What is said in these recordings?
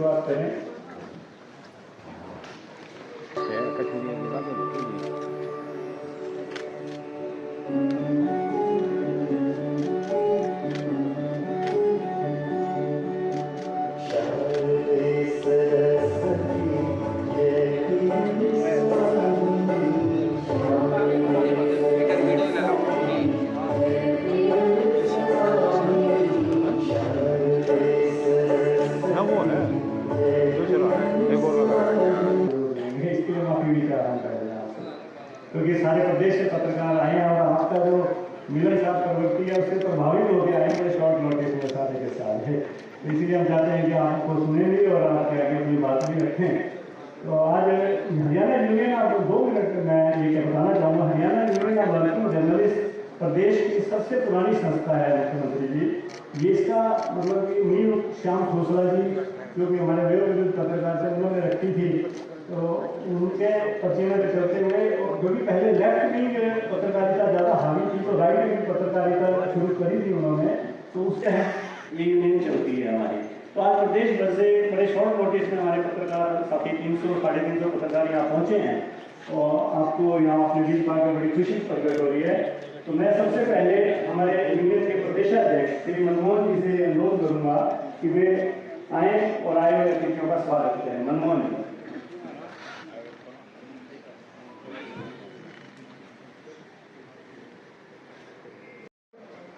शुरुआत करें। इसके लिए माफी भी चाह रहा हूँ क्योंकि सारे प्रदेश से पत्रकार आए हैं और आपका जो मिलन साहब प्रवृत्ति है उससे प्रभावित होकर आए बड़े शॉर्ट नोटिस में सारे के साथ है। इसीलिए हम चाहते हैं कि आपको सुने भी और आपके आगे अपनी बात भी रखें। तो आज हरियाणा यूनियन आपको 2 मिनट में ये बताना चाहूँगा। Haryana union of working journalist प्रदेश की सबसे पुरानी संस्था है मुख्यमंत्री जी। ये इसका मतलब कि नींव श्याम खोसला जी जो कि हमारे वयोवृद्ध पत्रकार थे उन्होंने रखी थी। तो उनके पसीने में चलते हुए जो कि पहले लेफ्ट विंग पत्रकारिता ज़्यादा हावी थी तो राइट विंग पत्रकारिता शुरू करी थी उन्होंने, तो उससे ये यूनियन चलती है हमारी। तो आज प्रदेश भर से बड़े शॉर्ट नोटिस में हमारे पत्रकार साथी 300-350 पत्रकार यहाँ पहुँचे हैं और आपको यहाँ अपने दिल पाकर बड़ी खुशी प्रकट हो रही है। तो मैं सबसे पहले हमारे यूनियन के प्रदेशाध्यक्ष श्री मनमोहन जी से अनुरोध करूँगा कि वे आए और आए हुए अतिथियों का स्वागत करें। मनमोहन जी।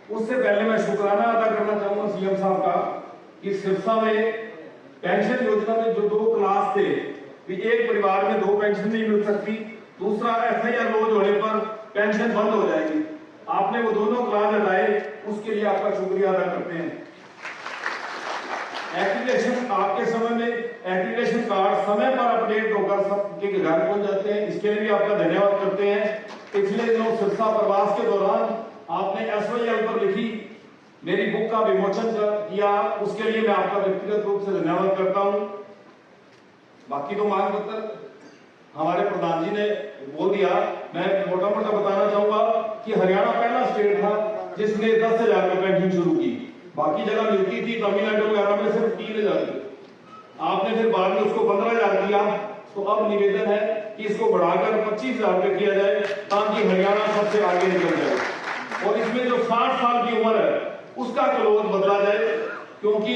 उससे पहले मैं शुक्राना अदा करना चाहूंगा सीएम साहब का कि सिरसा में पेंशन योजना में जो 2 क्लास थे कि एक परिवार में 2 पेंशन नहीं मिल सकती, दूसरा एफआईआर लॉज होने पर पेंशन बंद हो जाएगी, आपने वो दोनों क्लास हटाए, उसके लिए आपका शुक्रिया अदा करते हैं। एप्लीकेशन आपके समय में एप्लीकेशन कार्ड समय पर अपडेट होकर सबके घर पहुंच जाते हैं, इसके लिए भी आपका धन्यवाद करते हैं। पिछले दिनों सिरसा प्रवास के दौरान आपने एसवाईएल पर लिखी मेरी बुक का विमोचन किया, उसके लिए मैं आपका व्यक्तिगत रूप से धन्यवाद करता हूं। बाकी तो मांग पत्र हमारे प्रधान जी ने बोल दिया। मैं मोटा मोटा बताना चाहूंगा कि हरियाणा पहला स्टेट था जिसने 10,000 रुपए पेंशन शुरू की, बाकी जगह मिलती थी तमिलनाडु वगैरह में सिर्फ 3,000। आपने फिर बाद में उसको 15,000 किया, तो अब निवेदन है कि इसको बढ़ाकर 25,000 रुपए किया जाए ताकि हरियाणा सबसे आगे निकल जाए। और इसमें जो 60 साल की उम्र है उसका क्लोज बदला जाए, क्योंकि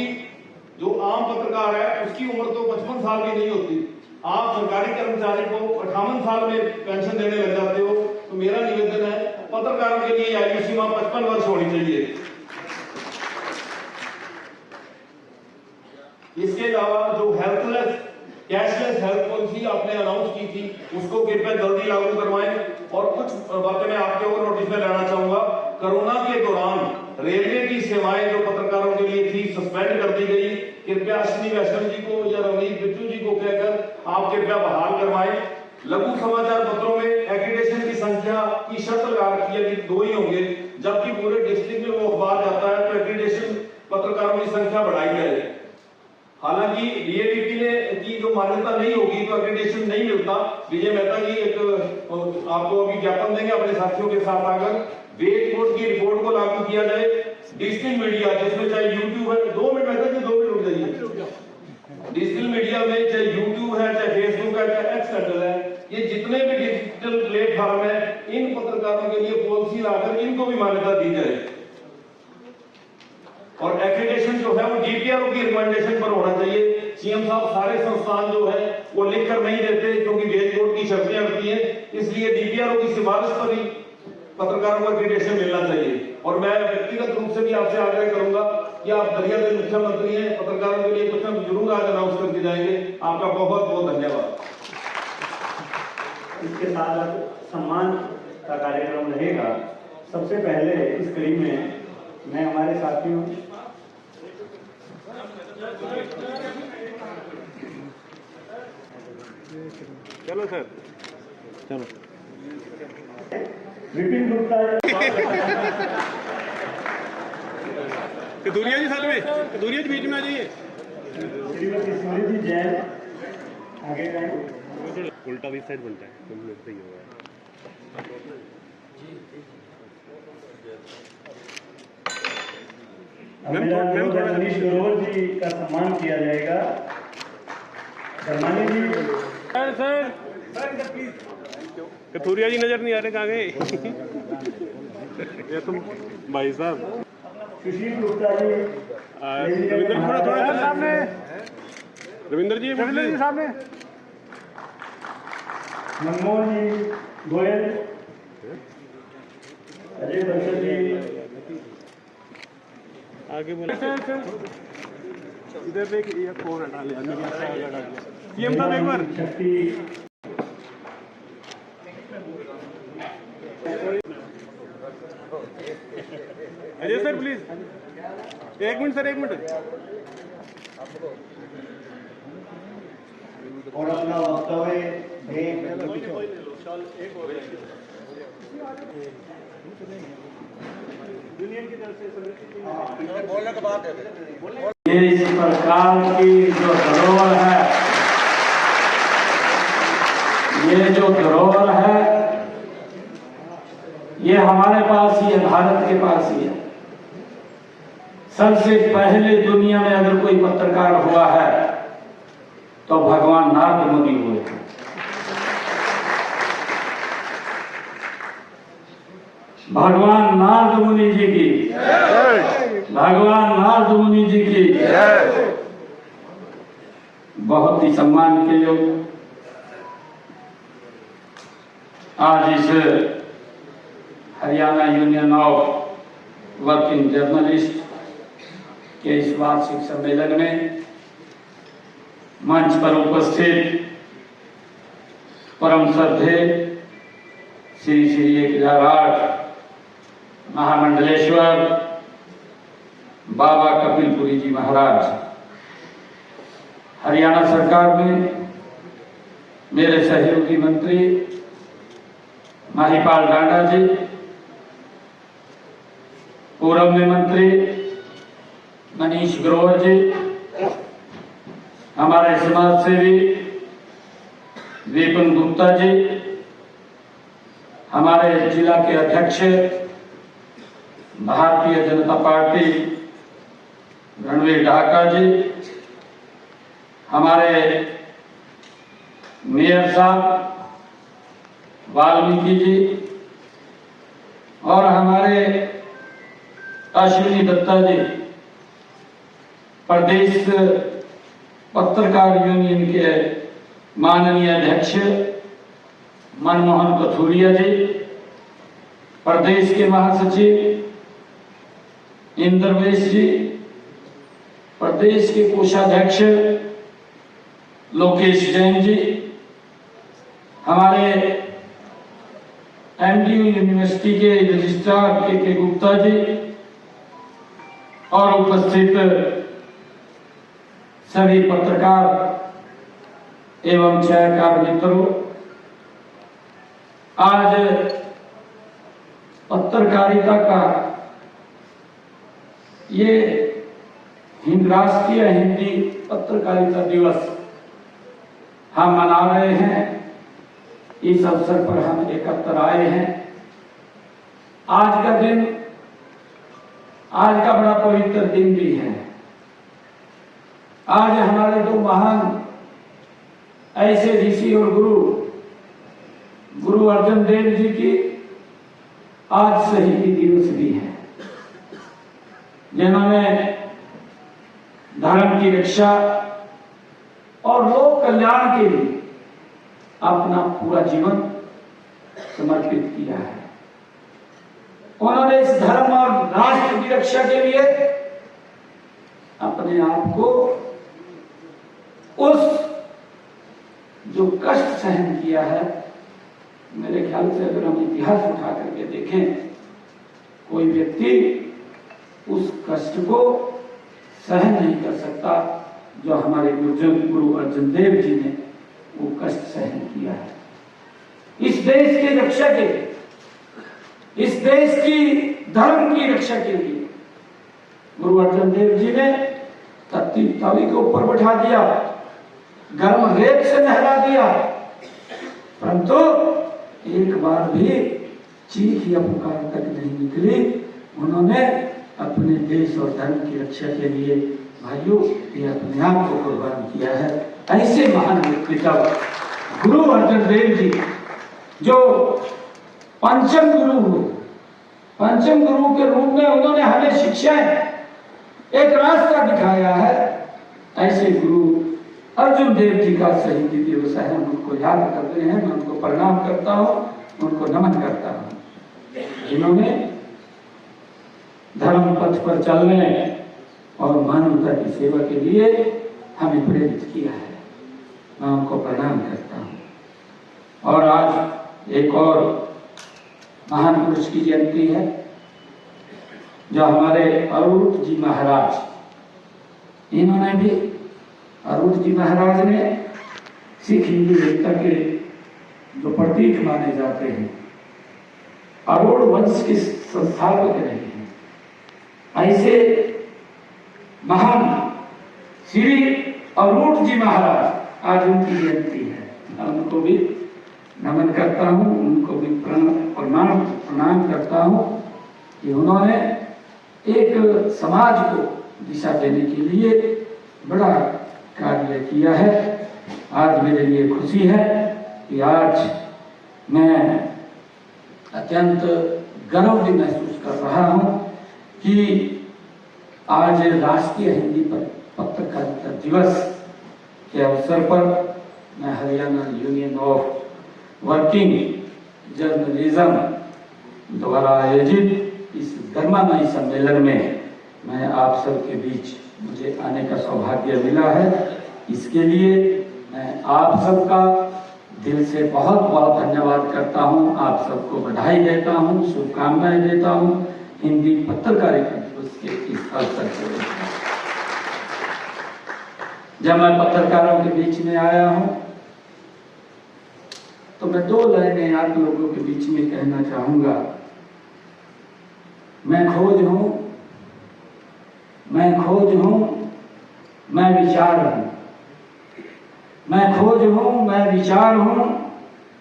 जो आम पत्रकार है उसकी उम्र तो 55 साल की नहीं होती। आप सरकारी कर्मचारी को 58 साल में पेंशन देने लग जाते हो, तो मेरा निवेदन है पत्रकारों के लिए आयु सीमा 55 वर्ष होनी चाहिए। इसके अलावा जो हेल्थलेस कैशलेस हेल्थ पॉलिसी आपने अनाउंस की थी उसको कृपया जल्दी लागू करवाएं। और कुछ बातें मैं आपके और नोटिस में लाना चाहूंगा। कोरोना के दौरान रेलवे की सेवाएं जो पत्रकारों के लिए थी सस्पेंड कर दी गई, कृपया अश्विनी वैष्णव जी को या रवनीत बिट्टू जी को कहकर आप कृपया बहाल करवाएं। लघु समाचार पत्रों में एक्रीडेशन की संख्या की शर्त लगा रखी है कि 2 ही होंगे, जबकि पूरे डिस्ट्रिक्ट में वो अखबार जाता है तो एक्रीडेशन पत्रकारों की संख्या बढ़ाई जाए। हालांकि डीएवीपी ने की जो मान्यता नहीं होगी तो एक्रीडेशन नहीं मिलता। विजय मेहता जी एक आपको अभी ज्ञापन देंगे अपने साथियों के साथ आकर वेट बोर्ड की रिपोर्ट को लागू किया जाए। डिजिटल मीडिया जिसमें चाहे यूट्यूब है, 2 मिनट मेहता जी 2 मिनट रुक जाइए। डिजिटल मीडिया में चाहे यूट्यूब है, चाहे फेसबुक है, चाहे एक्स हैंडल है, ये जितने भी डिजिटल प्लेटफॉर्म है इन पत्रकारों के लिए पॉलिसी लाकर इनको भी मान्यता दी जाए। और एक्रीडेशन जो है वो डीपीआरओ की रिकमेंडेशन पर होना चाहिए। सीएम साहब सारे संस्थान जो है वो लिखकर नहीं देते क्योंकि वेज बोर्ड की शर्तें होती हैं, इसलिए डीपीआरओ की सिफारिश पर ही पत्रकारों को एक्रीडेशन मिलना चाहिए। और मैं व्यक्तिगत रूप से भी आपसे आग्रह करूंगा कि आप दरिया दिल मुख्यमंत्री हैं, पत्रकारों के लिए कुछ हम जरूर आज अनाउंस करके जाएंगे। आपका बहुत बहुत धन्यवाद। इसके साथ सम्मान का कार्यक्रम रहेगा। सबसे पहले इस कड़ी में मैं हमारे साथियों चलो सर चलो विपिन गुप्ता दुनिया जी साथ में दुनिया जी बीच में आ जाइए। श्रीमती स्मृति जैन आगे जाए। उल्टा भी साइड बनता है तुम लोग सही होगा। मनीष ग्रोवर जी का सम्मान किया जाएगा। शर्मानी जी, सर कथूरिया जी नजर नहीं आ रहे, कहाँ गए? ये तुम भाई साहब सुशील गुप्ता जी, रविंद्र जी थोड़ा सामने, रविंद्र जी सामने, मनमोहन जी गोयल, अजय बंसल जी, आगे बोले इधर देख, ये कौन हटा लिया? सीएम साहब एक बार शक्ति, अजय सर प्लीज, एक मिनट सर, एक मिनट। और अपना वक्तव्य ये इस प्रकार की जो धरोहर है, ये जो धरोहर है, ये हमारे पास ही है, भारत के पास ही है। सबसे पहले दुनिया में अगर कोई पत्रकार हुआ है तो भगवान नारद मुनि हुए हैं। भगवान नारद मुनि जी की, भगवान नारद मुनि जी की बहुत ही सम्मान के योग आज इस Haryana union of working journalist के इस वार्षिक सम्मेलन में मंच पर उपस्थित परम श्रद्धेय श्री श्री 1008 महामंडलेश्वर बाबा कपिलपुरी जी महाराज, हरियाणा सरकार में मेरे सहयोगी मंत्री महिपाल डांडा जी, पूर्व में मंत्री मनीष ग्रोवर जी, हमारे समाज सेवी विपिन गुप्ता जी, हमारे जिला के अध्यक्ष भारतीय जनता पार्टी रणवीर ढाका जी, हमारे मेयर साहब वाल्मीकि जी और हमारे अश्विनी दत्ता जी, प्रदेश पत्रकार यूनियन के माननीय अध्यक्ष मनमोहन कथूरिया जी, प्रदेश के महासचिव इंद्रवेश जी, प्रदेश के कोषाध्यक्ष लोकेश जैन जी, हमारे एमडीयू यूनिवर्सिटी के रजिस्ट्रार के गुप्ता जी और उपस्थित सभी पत्रकार एवं छायाकार मित्रों, आज पत्रकारिता का ये राष्ट्रीय हिंदी पत्रकारिता दिवस हम मना रहे हैं। इस अवसर पर हम एकत्र आए हैं। आज का दिन, आज का बड़ा पवित्र दिन भी है। आज हमारे दो महान ऐसे ऋषि और गुरु अर्जन देव जी की आज शहीदी दिवस भी है, जिन्होंने धर्म की रक्षा और लोक कल्याण के लिए अपना पूरा जीवन समर्पित किया है। उन्होंने इस धर्म और राष्ट्र की रक्षा के लिए अपने आप को उस जो कष्ट सहन किया है, मेरे ख्याल से अगर हम इतिहास उठा करके देखें, कोई व्यक्ति उस कष्ट को सहन नहीं कर सकता जो हमारे गुरु अर्जन देव जी ने वो कष्ट सहन किया है। इस देश की रक्षा के लिए, इस देश की धर्म की रक्षा के लिए गुरु अर्जन देव जी ने तत्ती तवी के ऊपर बैठा दिया, गर्म रेत से नहला दिया, परंतु एक बार भी चीख या पुकार तक नहीं निकली। उन्होंने अपने देश और धर्म की रक्षा के लिए भाइयों ये अपने आप को कुर्बान किया है। ऐसे महान व्यक्तित्व गुरु अर्जन देव जी, जो पंचम गुरु हुए, पंचम गुरु के रूप में उन्होंने हमें शिक्षाएं, एक रास्ता दिखाया है। ऐसे गुरु अर्जुन देव जी का शहीदी दिवस है, हम उनको याद करते हैं, मैं उनको प्रणाम करता हूँ, उनको नमन करता हूँ, जिन्होंने धर्म पथ पर चलने और मानवता की सेवा के लिए हमें प्रेरित किया है। मैं उनको प्रणाम करता हूँ। और आज एक और महान पुरुष की जयंती है, जो हमारे अरूट जी महाराज, इन्होंने भी, अरूट जी महाराज ने सिख हिंदू एकता के जो प्रतीक माने जाते हैं, अरूट वंश के संस्थापक रहे हैं। ऐसे महान श्री अरूट जी महाराज, आज उनकी जयंती है, मैं उनको भी नमन करता हूँ, उनको भी प्रणाम करता हूँ कि उन्होंने एक समाज को दिशा देने के लिए बड़ा कार्य किया है। आज मेरे लिए खुशी है कि आज मैं अत्यंत गर्व भी महसूस कर रहा हूँ कि आज राष्ट्रीय हिंदी पत्रकारिता दिवस के अवसर पर मैं Haryana union of working journalism द्वारा आयोजित इस गर्मामय सम्मेलन में मैं आप सबके बीच मुझे आने का सौभाग्य मिला है। इसके लिए मैं आप सबका दिल से बहुत बहुत धन्यवाद करता हूं, आप सबको बधाई देता हूं, शुभकामनाएं देता हूं हिंदी पत्रकारिता दिवस के इस अवसर पर। जब मैं पत्रकारों के बीच में आया हूं तो मैं दो लाइनें आप लोगों के बीच में कहना चाहूंगा। मैं खोज हूं, मैं खोज हूं, मैं विचार हूं, मैं खोज हूं, मैं विचार हूं,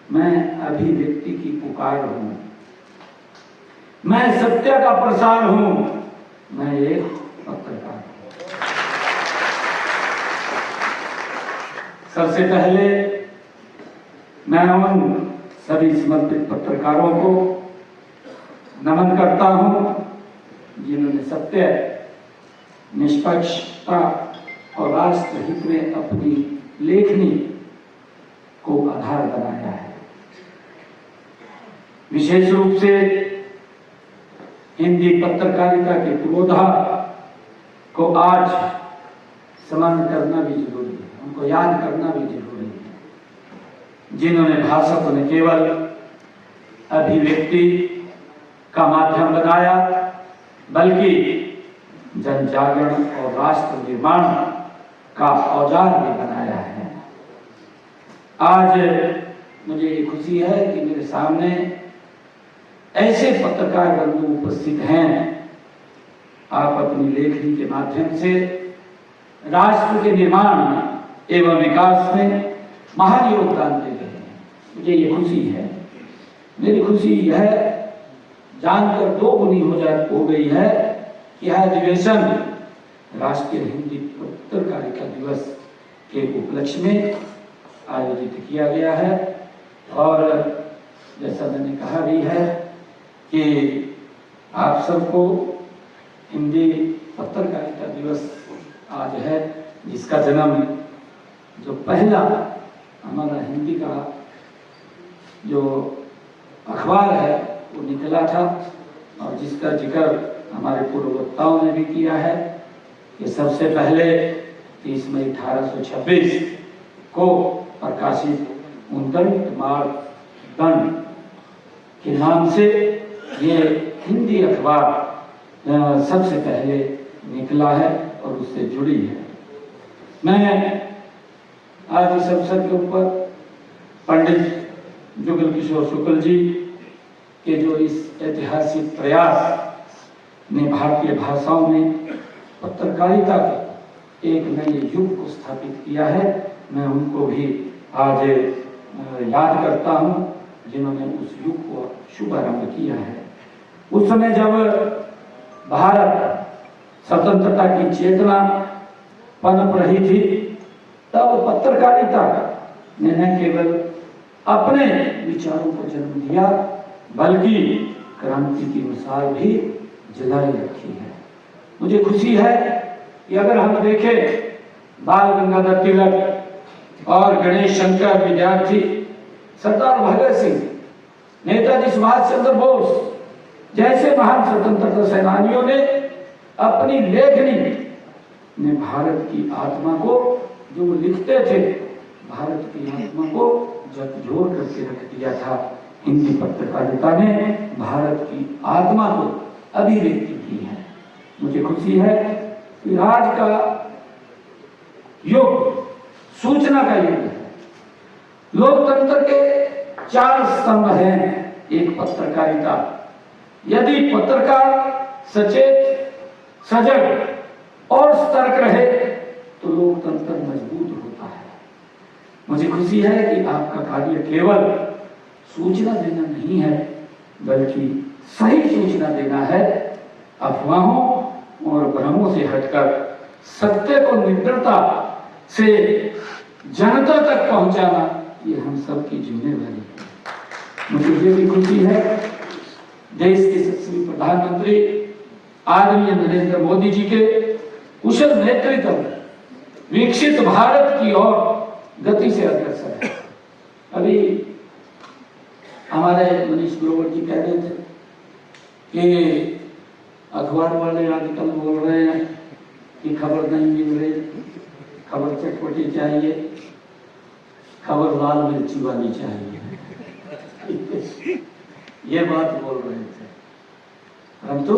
मैं अभिव्यक्ति की पुकार हूं, मैं सत्य का प्रसार हूं, मैं एक पत्रकार हूं। सबसे पहले मैं उन सभी समर्पित पत्रकारों को नमन करता हूं जिन्होंने सत्य, निष्पक्षता और राष्ट्र हित में अपनी लेखनी को आधार बनाया है। विशेष रूप से हिंदी पत्रकारिता के पुरोधा को आज स्मरण करना भी जरूरी है, उनको याद करना भी जरूरी है, जिन्होंने भाषा को न केवल अभिव्यक्ति का माध्यम बनाया बल्कि जन जागरण और राष्ट्र निर्माण का औजार भी बनाया है। आज मुझे ये खुशी है कि मेरे सामने ऐसे पत्रकार बंधु उपस्थित हैं, आप अपनी लेखनी के माध्यम से राष्ट्र के निर्माण में एवं विकास में महान योगदान दे रहे हैं। मुझे ये खुशी है। मेरी खुशी यह जानकर दो गुनी हो गई है कि यह अधिवेशन राष्ट्रीय हिंदी पत्रकारिता दिवस के उपलक्ष्य में आयोजित किया गया है। और जैसा मैंने कहा भी है कि आप सबको हिंदी पत्रकारिता दिवस आज है, जिसका जन्म जो पहला हमारा हिंदी का जो अखबार है वो निकला था और जिसका जिक्र हमारे पूर्ववक्ताओं ने भी किया है कि सबसे पहले 30 मई 1826 को प्रकाशित उद्दंड मार्ग दंड के नाम से ये हिंदी अखबार सबसे पहले निकला है और उससे जुड़ी है। मैं आज इस अवसर के ऊपर पंडित जुगल किशोर शुक्ल जी के जो इस ऐतिहासिक प्रयास ने भारतीय भाषाओं में पत्रकारिता के एक नए युग को स्थापित किया है, मैं उनको भी आज याद करता हूं जिन्होंने उस युग को शुभारंभ किया है। उस समय जब भारत स्वतंत्रता की चेतना पनप रही थी, तब पत्रकारिता ने न केवल अपने विचारों को जन्म दिया बल्कि क्रांति की मिसाल भी जलाई रखी है। मुझे खुशी है कि अगर हम देखें बाल गंगाधर तिलक और गणेश शंकर विद्यार्थी, सरदार भगत सिंह, नेताजी सुभाष चंद्र बोस जैसे महान स्वतंत्रता सेनानियों ने अपनी लेखनी में भारत की आत्मा को, जो वो लिखते थे, भारत की आत्मा को झकझोर करके रख दिया था। हिंदी पत्रकारिता ने भारत की आत्मा को अभिव्यक्ति की है। मुझे खुशी है कि आज का युग सूचना का युग है। लोकतंत्र के 4 स्तंभ हैं। एक पत्रकारिता, यदि पत्रकार सचेत, सजग और सतर्क रहे तो लोकतंत्र मजबूत होता है। मुझे खुशी है कि आपका कार्य केवल सूचना देना नहीं है बल्कि सही सूचना देना है। अफवाहों और भ्रमों से हटकर सत्य को निडरता से जनता तक पहुंचाना, ये हम सबकी जिम्मेदारी है। मुझे ये भी खुशी है देश के यशस्वी प्रधानमंत्री आदरणीय नरेंद्र मोदी जी के कुशल नेतृत्व में विकसित भारत की ओर गति से अग्रसर है। अभी हमारे मनीष ग्रोवर जी कह रहे थे कि अखबार वाले आजकल बोल रहे हैं कि खबर नहीं मिल रही, खबर चटपटी चाहिए, खबर लाल मिर्ची वाली चाहिए। ये बात बोल रहे थे, परंतु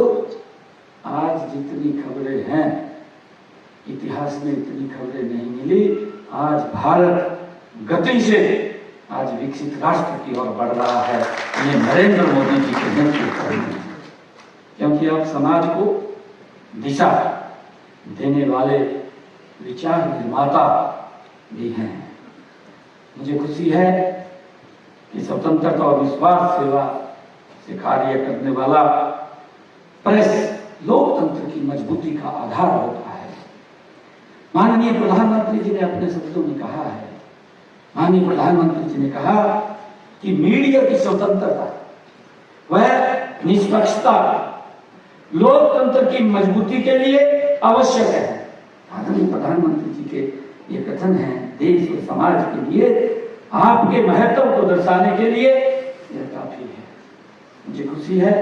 आज जितनी खबरें हैं, इतिहास में इतनी खबरें नहीं मिली। आज भारत गति से आज विकसित राष्ट्र की ओर बढ़ रहा है, ये नरेंद्र मोदी जी के नेतृत्व में, क्योंकि अब समाज को दिशा देने वाले विचार निर्माता भी हैं। मुझे खुशी है कि स्वतंत्रता और विश्वास सेवा से कार्य करने वाला प्रेस लोकतंत्र की मजबूती का आधार होता है। माननीय प्रधानमंत्री जी ने अपने शब्दों में कहा है, माननीय प्रधानमंत्री जी ने कहा कि मीडिया की स्वतंत्रता वह निष्पक्षता लोकतंत्र की मजबूती के लिए आवश्यक है। आदरणीय प्रधानमंत्री जी के ये कथन है देश और समाज के लिए, आपके महत्व को दर्शाने के लिए यह काफी है। मुझे खुशी है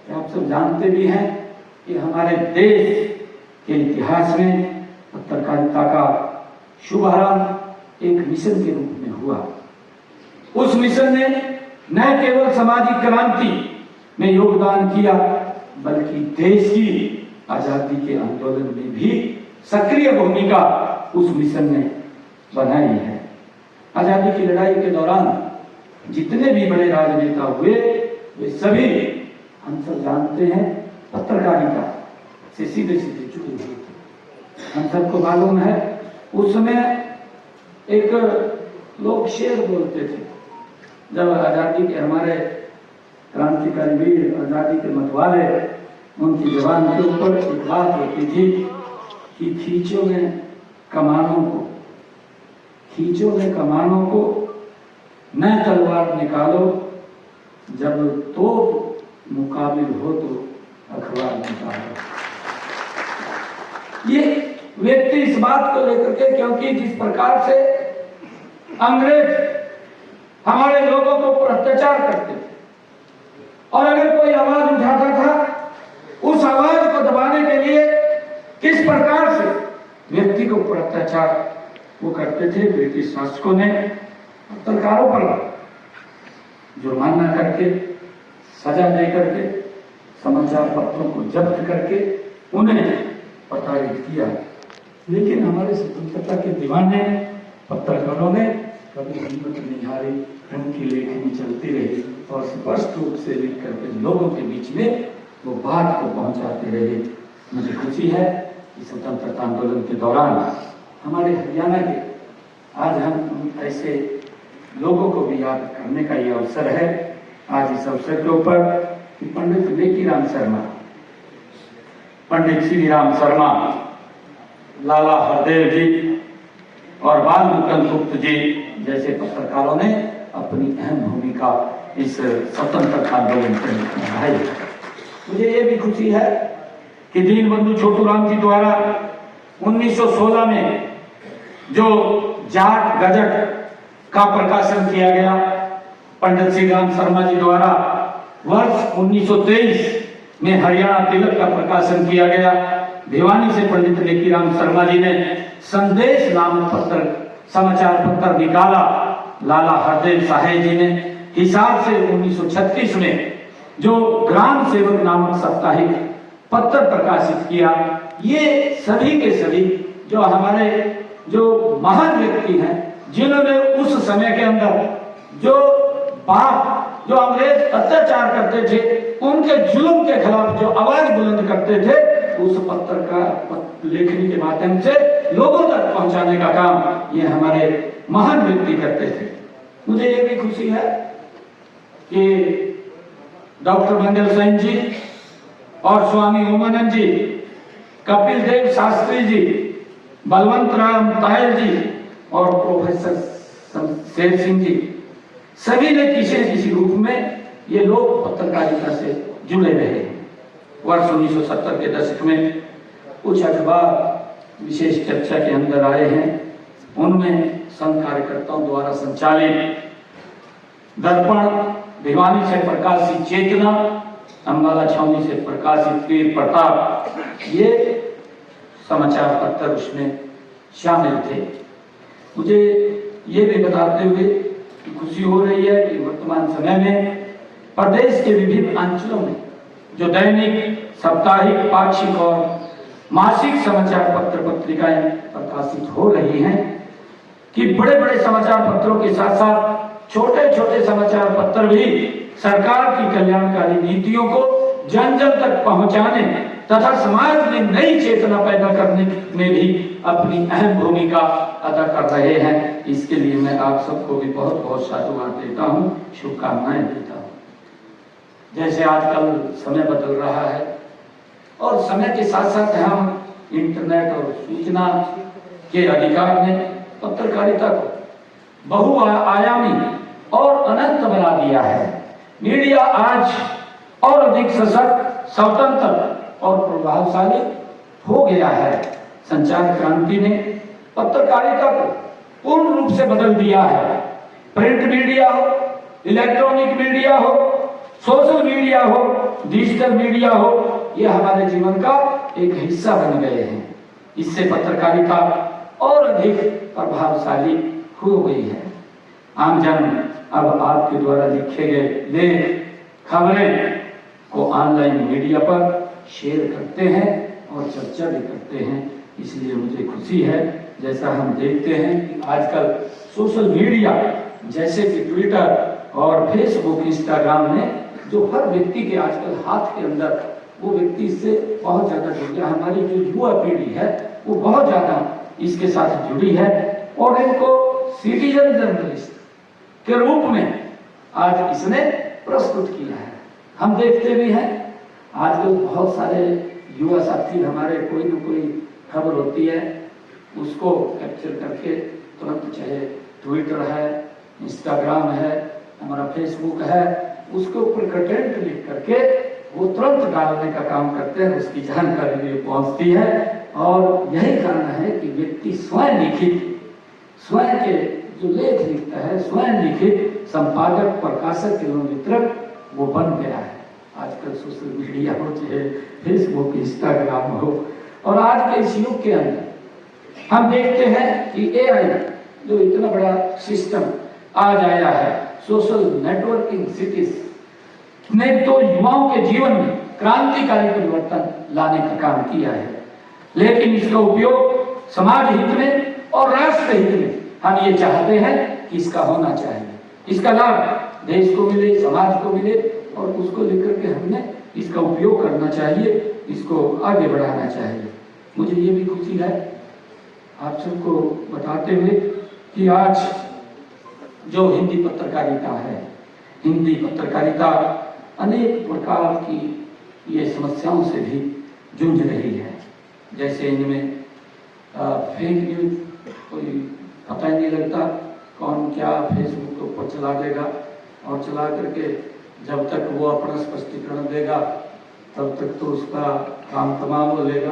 कि आप सब जानते भी हैं कि हमारे देश के इतिहास में पत्रकारिता का शुभारंभ एक मिशन के रूप में हुआ। उस मिशन ने न केवल सामाजिक क्रांति में योगदान किया बल्कि देश की आजादी के आंदोलन में भी सक्रिय भूमिका उस मिशन ने बनाई है। आजादी की लड़ाई के दौरान जितने भी बड़े राजनेता हुए वे सभी हम सब जानते हैं पत्रकारिता से सीधे सीधे जुड़े हुए थे। हम सबको मालूम है उस समय एक लोग शेर बोलते थे, जब आजादी के हमारे क्रांतिकारी वीर आजादी के मतवाले उनकी जवान के ऊपर एक बात होती थी कि खींचो में कमानों को न तलवार निकालो, जब तोप मुकाबिल हो तो अखबार निकालो। ये व्यक्ति इस बात को लेकर के, क्योंकि जिस प्रकार से अंग्रेज हमारे लोगों को अत्याचार करते थे और अगर कोई आवाज उठाता था, उस आवाज को दबाने के लिए किस प्रकार से व्यक्ति को अत्याचार वो करते थे, ब्रिटिश शासकों ने पत्रकारों पर जुर्माना करके, सजा दे करके, समाचार पत्रों को जब्त करके उन्हें प्रताड़ित किया। लेकिन हमारे स्वतंत्रता के दीवाने पत्रकारों ने कभी हिम्मत नहीं हारी, उनकी लेखनी चलती रही और स्पष्ट रूप से लिख करके लोगों के बीच में वो बात को पहुंचाते रहे। मुझे खुशी है कि स्वतंत्रता आंदोलन के दौरान हमारे हरियाणा के आज हम ऐसे लोगों को भी याद करने का ये अवसर है। आज इस अवसर के ऊपर पंडित लेकीराम शर्मा, पंडित श्री राम शर्मा, लाला हरदेव जी और बाल मुकुंद गुप्त जी जैसे पत्रकारों ने अपनी अहम भूमिका इस स्वतंत्रता आंदोलन में निभाई। मुझे ये भी खुशी है कि दीनबंधु छोटूराम जी द्वारा 1916 में जो जाट गजट का प्रकाशन किया गया, पंडित श्री राम शर्मा जी द्वारा वर्ष 1923 में हरियाणा तिलक का प्रकाशन किया गया, भिवानी से पंडित लेकीराम शर्मा जी ने संदेश नामक पत्र समाचार पत्र निकाला, लाला हरदेव साहे जी ने हिसार से 1936 में जो ग्राम सेवक नामक साप्ताहिक पत्र प्रकाशित किया। ये सभी के सभी जो हमारे जो महान व्यक्ति हैं, जिन्होंने उस समय के अंदर जो जो अंग्रेज अत्याचार करते थे, उनके जुल्म के खिलाफ जो आवाज बुलंद करते थे, उस पत्र का लेखनी के माध्यम से लोगों तक पहुंचाने का काम ये हमारे महान व्यक्ति करते थे। मुझे ये भी खुशी है कि डॉक्टर मंगल सेन जी और स्वामी ओमानंद जी, कपिल देव शास्त्री जी, बलवंत राम तायल जी और प्रोफेसर शेर सिंह जी, सभी ने किसी न किसी रूप में ये लोग पत्रकारिता से जुड़े रहे हैं। वर्ष 1970 के दशक में कुछ अखबार विशेष चर्चा के अंदर आए हैं, उनमें संघ कार्यकर्ताओं द्वारा संचालित दर्पण, भिवानी से प्रकाशित चेतना, अम्बाला छावनी से प्रकाशित वीर प्रताप, ये समाचार पत्र उसमें शामिल थे। मुझे ये भी बताते हुए खुशी हो रही है कि वर्तमान समय में प्रदेश के विभिन्न अंचलों में जो दैनिक, साप्ताहिक, पाक्षिक और मासिक समाचार पत्र पत्रिकाएं प्रकाशित हो रही हैं कि बड़े बड़े समाचार पत्रों के साथ साथ छोटे छोटे समाचार पत्र भी सरकार की कल्याणकारी नीतियों को जन जन तक पहुंचाने तथा समाज में नई चेतना पैदा करने में भी अपनी अहम भूमिका अदा कर रहे हैं। इसके लिए मैं आप सबको भी बहुत बहुत साधुवाद देता हूँ, शुभकामनाएं देता हूँ। जैसे आजकल समय बदल रहा है और समय के साथ साथ हम इंटरनेट और सूचना के अधिकार ने पत्रकारिता को बहुआयामी और अनंत बना दिया है। मीडिया आज और अधिक सशक्त, स्वतंत्र और प्रभावशाली हो गया है। संचार क्रांति ने पत्रकारिता को पूर्ण रूप से बदल दिया है। प्रिंट मीडिया हो, इलेक्ट्रॉनिक मीडिया हो, सोशल मीडिया हो, डिजिटल मीडिया हो, ये हमारे जीवन का एक हिस्सा बन गए हैं। इससे पत्रकारिता और अधिक प्रभावशाली हो गई है। आमजन अब आपके द्वारा लिखे गए लेख, खबरें को ऑनलाइन मीडिया पर शेयर करते हैं और चर्चा भी करते हैं। इसलिए मुझे खुशी है, जैसा हम देखते हैं कि आजकल सोशल मीडिया जैसे कि ट्विटर और फेसबुक, इंस्टाग्राम ने जो हर व्यक्ति के आजकल हाथ के अंदर, वो व्यक्ति इससे बहुत ज्यादा जुड़ गया। हमारी जो युवा पीढ़ी है वो बहुत ज्यादा इसके साथ जुड़ी है और इनको सिटीजन जर्नलिस्ट के रूप में आज इसने प्रस्तुत किया है। हम देखते भी हैं आजकल बहुत सारे युवा साथी हमारे, कोई न कोई खबर होती है उसको कैप्चर करके तुरंत, चाहे ट्विटर है, इंस्टाग्राम है, हमारा फेसबुक है, उसके ऊपर कंटेंट लिख करके वो तुरंत डालने का काम करते हैं, उसकी जानकारी भी पहुंचती है। और यही कारण है कि व्यक्ति स्वयं लिखित, स्वयं के जो लेख लिखता है, स्वयं लिखित संपादक, प्रकाशक एवं वितरक वो बन गया है। आजकल सोशल मीडिया हो, चाहे फेसबुक, इंस्टाग्राम हो, और आज के इस युग के अंदर हम देखते हैं कि एआई जो इतना बड़ा सिस्टम आज आया है, सोशल नेटवर्किंग सिटीज ने तो युवाओं के जीवन में क्रांतिकारी परिवर्तन लाने का काम किया है। लेकिन इसका उपयोग समाज हित में और राष्ट्र हित में हम ये चाहते हैं कि इसका होना चाहिए, इसका लाभ देश को मिले, समाज को मिले, और उसको लेकर के हमने इसका उपयोग करना चाहिए, इसको आगे बढ़ाना चाहिए। मुझे ये भी खुशी है आप सबको बताते हुए कि आज जो हिंदी पत्रकारिता है, हिंदी पत्रकारिता अनेक प्रकार की ये समस्याओं से भी जूझ रही है। जैसे इनमें फेक न्यूज कोई पता ही नहीं लगता कौन क्या फेसबुक के ऊपर चला देगा, और चला करके जब तक वो अपना स्पष्टीकरण देगा तब तक तो उसका काम तमाम हो लेगा।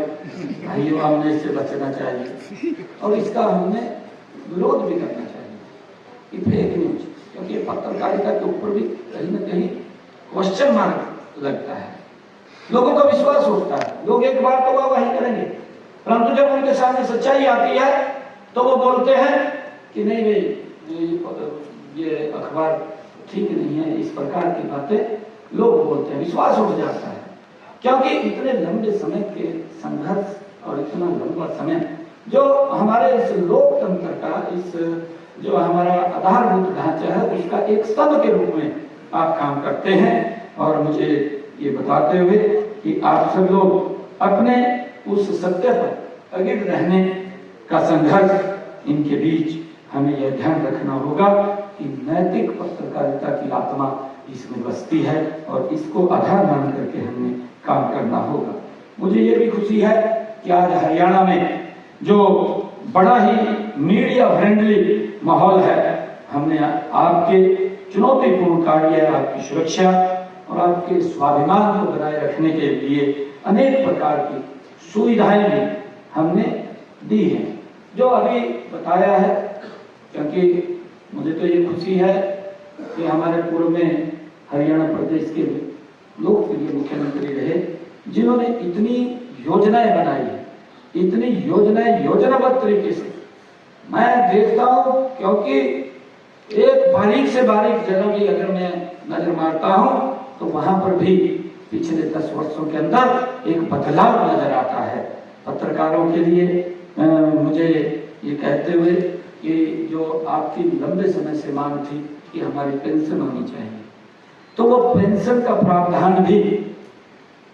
भाइयों, हमने इससे बचना चाहिए और इसका हमें विरोध भी करना चाहिए कि फेक न्यूज, क्योंकि पत्रकारिता के ऊपर भी कहीं ना कहीं क्वेश्चन मार्क लगता है, लोगों का विश्वास उठता है। लोग एक बार तो वाहवाही करेंगे, परंतु जब उनके सामने सच्चाई आती है तो वो बोलते हैं कि नहीं भाई ये अखबार ठीक नहीं है, इस प्रकार की बातें लोग बोलते हैं, विश्वास उठ जाता है। क्योंकि इतने लंबे समय के संघर्ष और इतना लंबा समय जो हमारे इस लोकतंत्र का, इस जो हमारा आधारभूत ढांचा है, उसका एक स्तंभ के रूप में आप काम करते हैं। और मुझे ये बताते हुए कि आप सब लोग अपने उस सत्य पर अडिग रहने का संघर्ष, इनके बीच हमें यह ध्यान रखना होगा कि नैतिक पत्रकारिता की आत्मा इसमें बसती है और इसको आधार मान करके हमें काम करना होगा। मुझे ये भी खुशी है कि आज हरियाणा में जो बड़ा ही मीडिया फ्रेंडली माहौल है, हमने आपके चुनौतीपूर्ण कार्य, आपकी सुरक्षा और आपके स्वाभिमान को बनाए रखने के लिए अनेक प्रकार की सुविधाएं भी हमने दी हैं, जो अभी बताया है। क्योंकि मुझे तो ये खुशी है कि हमारे पूर्व में हरियाणा प्रदेश के लोकप्रिय मुख्यमंत्री रहे, जिन्होंने इतनी योजनाएं बनाई है, इतनी योजनाएं योजनाबद्ध तरीके से मैं देखता हूं। क्योंकि एक बारीक से बारीक जगह भी अगर मैं नजर मारता हूं तो वहां पर भी पिछले 10 वर्षों के अंदर एक बदलाव नजर आता है। पत्रकारों के लिए मुझे ये कहते हुए कि जो आपकी लंबे समय से मांग थी कि हमारी पेंशन होनी चाहिए, तो वो पेंशन का प्रावधान भी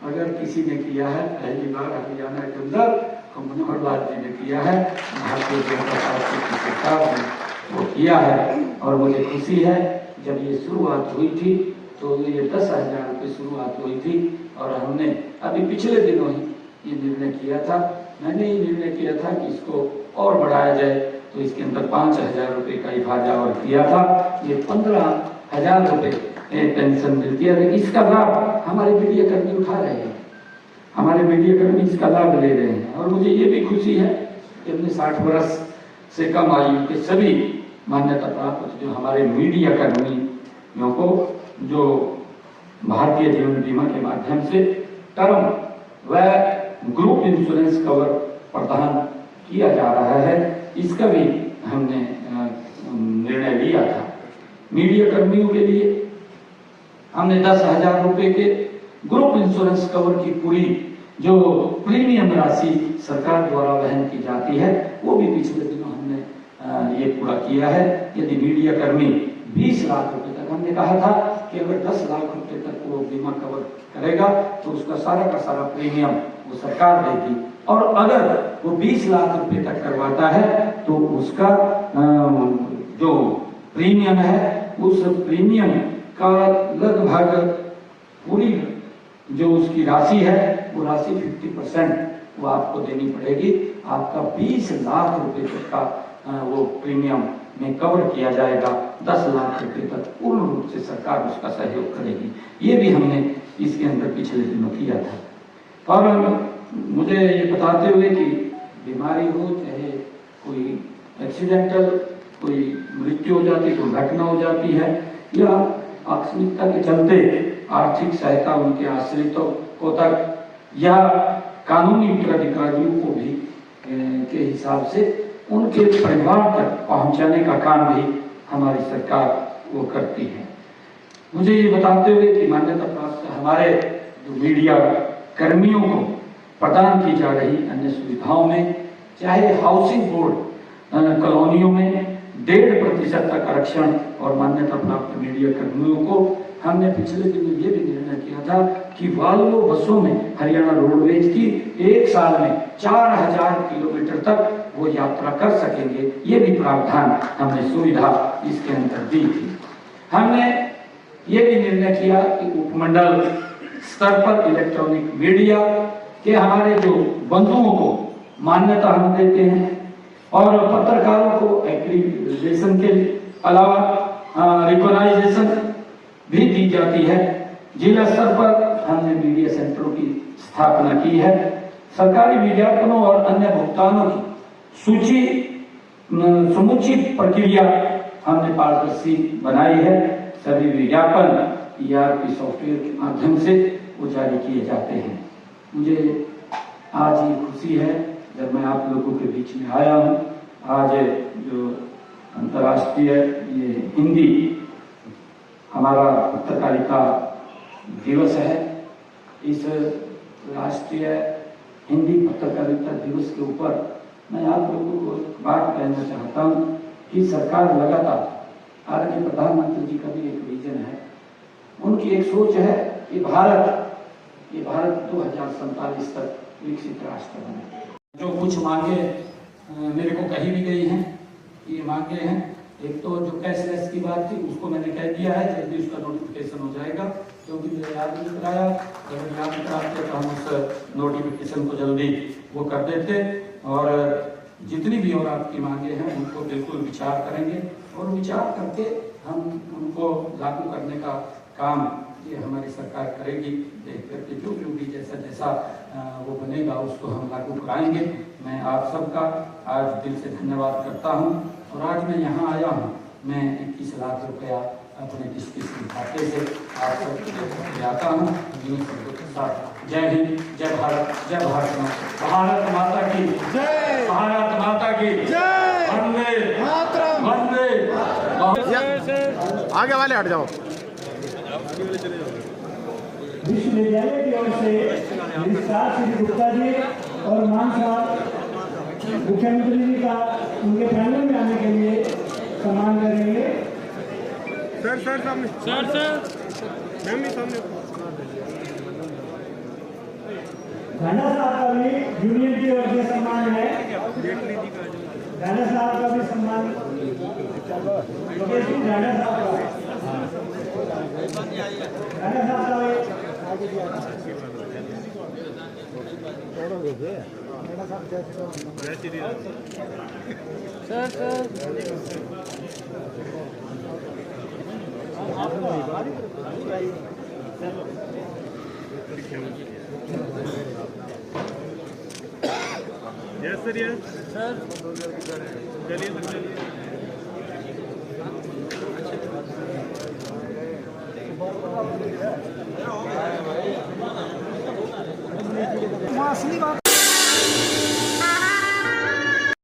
अगर किसी ने किया है, पहली बार हरियाणा के अंदर तो मनोहर लाल जी ने किया है, भारतीय जनता पार्टी की सरकार ने वो किया है। और मुझे खुशी है, जब ये शुरुआत हुई थी तो ये 10,000 रुपये शुरुआत हुई थी और हमने अभी पिछले दिनों ही ये निर्णय किया था। मैंने ये निर्णय किया था कि इसको और बढ़ाया जाए, तो इसके अंदर 5,000 रुपये का इफाजा और किया था। ये 15,000 रुपये पेंशन मिलती है। इसका लाभ हमारे मीडिया कर्मी उठा रहे हैं, हमारे मीडिया कर्मी इसका लाभ ले रहे हैं। और मुझे ये भी खुशी है कि हमने 60 वर्ष से कम आयु के सभी मान्यता प्राप्त जो हमारे मीडिया कर्मियों को जो भारतीय जीवन बीमा के माध्यम से टर्म व ग्रुप इंश्योरेंस कवर प्रदान किया जा रहा है, इसका भी हमने निर्णय लिया था। मीडिया कर्मियों के लिए हमने 10,000 रुपये के ग्रुप इंश्योरेंस कवर की पूरी जो प्रीमियम राशि सरकार द्वारा वहन की जाती है, वो भी पिछले दिनों हमने ये पूरा किया है। यदि मीडिया कर्मी 20 लाख रुपए तक, हमने कहा था कि अगर 10 लाख रुपए तक वो बीमा कवर करेगा तो उसका सारा का सारा प्रीमियम वो सरकार देगी, और अगर वो 20 लाख रुपए तक करवाता है तो उसका जो प्रीमियम है, उस प्रीमियम का लगभग पूरी जो उसकी राशि है वो राशि 50% वो आपको देनी पड़ेगी। आपका 20 लाख रुपए तक का वो प्रीमियम में कवर किया जाएगा। 10 लाख रुपए तक पूर्ण रूप से सरकार उसका सहयोग करेगी। ये भी हमने इसके अंदर पिछले दिनों किया था। और मुझे ये बताते हुए कि बीमारी हो, चाहे कोई एक्सीडेंटल कोई मृत्यु हो जाती, कोई घटना हो जाती है, या आकस्मिकता के चलते आर्थिक सहायता उनके आश्रितों को तक या कानूनी उत्तराधिकारियों को भी के हिसाब से उनके परिवार तक पहुंचाने का काम भी हमारी सरकार वो करती है। मुझे ये बताते हुए कि मान्यता प्राप्त हमारे जो मीडिया कर्मियों को प्रदान की जा रही अन्य सुविधाओं में, चाहे हाउसिंग बोर्ड कॉलोनियों में 1.5% तक आरक्षण और मान्यता प्राप्त मीडिया कर्मियों को हमने पिछले दिनों ये भी निर्णय किया था कि वाल्वो बसों में हरियाणा रोडवेज की 1 साल में 4,000 किलोमीटर तक वो यात्रा कर सकेंगे। ये भी प्रावधान हमने सुविधा इसके अंदर दी थी। हमने ये भी निर्णय किया कि उपमंडल स्तर पर इलेक्ट्रॉनिक मीडिया के हमारे जो बंधुओं को मान्यता हम देते हैं, और पत्रकारों को एक्रीडिटेशन के अलावा रिकॉग्नाइजेशन भी दी जाती है। जिला स्तर पर हमने मीडिया सेंटरों की स्थापना की है। सरकारी विज्ञापनों और अन्य भुगतानों की सूची समुची प्रक्रिया हमने पारदर्शी बनाई है। सभी विज्ञापन ERP सॉफ्टवेयर के माध्यम से वो जारी किए जाते हैं। मुझे आज ये खुशी है जब मैं आप लोगों के बीच में आया हूँ। आज जो अंतर्राष्ट्रीय ये हिंदी हमारा पत्रकारिता दिवस है, इस राष्ट्रीय हिंदी पत्रकारिता दिवस के ऊपर मैं आप लोगों को एक बात कहना चाहता हूँ कि सरकार लगातार, आदरणीय प्रधानमंत्री जी का भी एक विजन है, उनकी एक सोच है कि भारत 2047 तक विकसित राष्ट्र बने। जो कुछ मांगे मेरे को कही भी गई हैं, ये मांगे हैं। एक तो जो कैशलेस की बात थी उसको मैंने कह दिया है, जल्दी उसका नोटिफिकेशन हो जाएगा, क्योंकि मुझे याद नहीं कराया। अगर याद कराते तो हम उस नोटिफिकेशन को जल्दी वो कर देते। और जितनी भी और आपकी मांगे हैं उनको बिल्कुल विचार करेंगे और विचार करके हम उनको लागू करने का काम ये हमारी सरकार करेगी। देख करके जो भी जैसा वो बनेगा उसको हम लागू कराएंगे। मैं आप सबका आज दिल से धन्यवाद करता हूं। और आज मैं यहाँ आया हूँ, मैं 21 लाख रुपया अपने डिस्ट्रिक्ट खाते से आप सब आता हूँ। जय हिंद, जय भारत, जय भारत माता, भारत माता की जय, भारत माता की जय, वंदे मातरम, वंदे। आगे वाले हट जाओ। विश्वविद्यालय की ओर से विस्तार श्री गुप्ता जी और मान साहब मुख्यमंत्री जी का उनके पैनल में आने के लिए सम्मान करेंगे। सर सामने, सर मैम भी सामने। राणा साहब का भी यूनियन की ओर से सम्मान है। राणा साहब का भी सम्मान, राणा साहब यस सर, यस सर, चलिए सर।